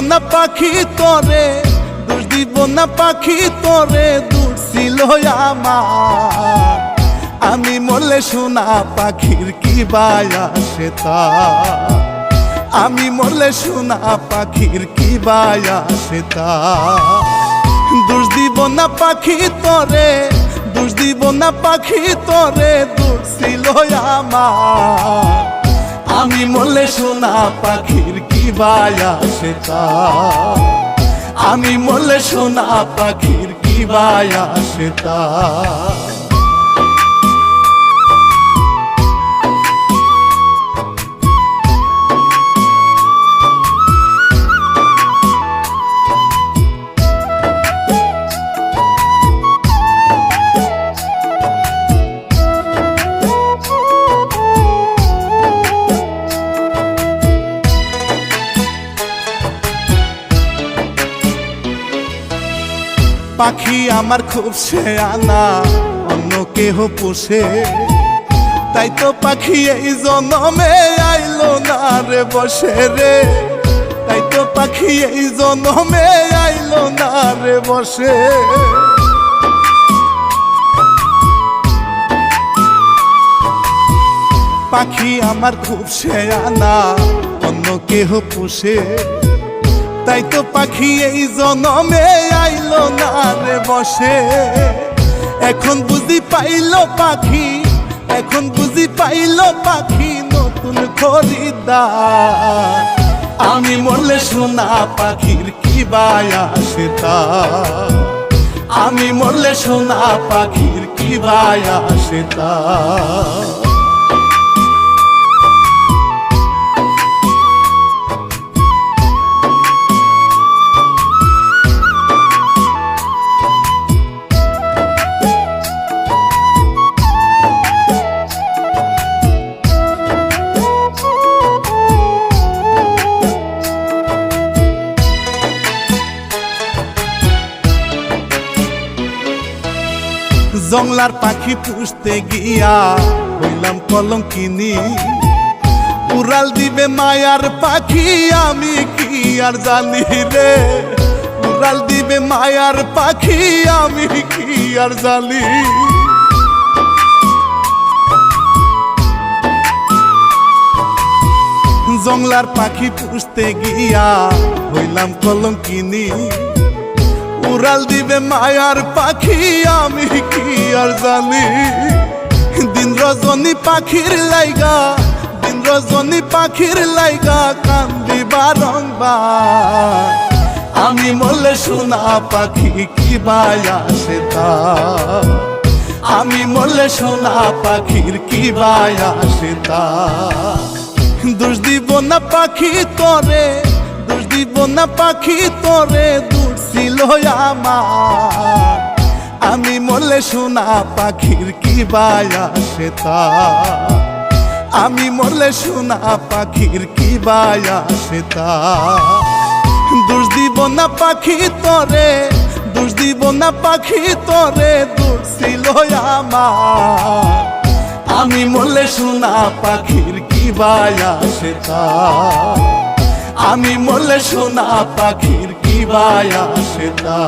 না পাখি তোরে, দোষ দিব না পাখি তোরে, দূর ছিল আমার। আমি মরলে সোনা পাখির কি বায়া সেতা, আমি মরলে সোনা পাখির কি বায়া সেতা। দোষ দিব না পাখি তোরে, দোষ দিব না পাখি তোরে, দূর ছিল আমার। আমি মরলে সোনা পাখির কি বায়া সেতা, আমি মরলে সোনা পাখির কি বায়া সেতা। পাখি আমার খুব শেয়ানা, অন্য কেহ পোষে, তাই তো পাখি এই জনমে আইলো না রে বসে রে, তাই তো পাখি এই জনমে আইলো না রে বসে। পাখি আমার খুব শেয়ানা, অন্য কেহ পোষে, তাই তো পাখি এই জনমে আইলো না রে বসে। এখন বুঝি পাইলো পাখি, এখন বুঝি পাইলো পাখি নতুন খরিদ্দার। আমি মরলে সোনা পাখির কি বায়া সেতা, আমি মরলে সোনা পাখির কি বায়া সেতা। জংলার পাখি পুষতে গিয়া হইলাম কলঙ্কিনী, উড়াল দিবে মায়ার পাখি আমি কি আর জানি রে, উড়াল দিবে মায়ার পাখি আমি কি আর জানি। জংলার পাখি পুষতে গিয়া হইলাম কলঙ্কিনী, উড়াল দিবে মায়ার পাখি আমি কি আর জানি। দিন রজনী পাখির লাইগা, দিন রজনী পাখির লাইগা কান্দি বারংবার। আমি মরলে সোনা পাখি কি বায়া সেতা, আমি মরলে সোনা পাখির কি বায়া সেতা। দোষ দিব না পাখি তোরে, দোষ দিব না পাখি তোরে, দূর ছিল আমার। আমি মরলে সোনা পাখির কি বায়া সেতা, আমি মরলে সোনা পাখির কি বায়া সেতা। দোষ দিব না পাখি তোরে, দোষ দিব না পাখি তোরে, দূর ছিল আমার। আমি মরলে সোনা পাখির কি বায়া সেতা, আমি মরলে সোনা পাখির কি বায়া সেতা।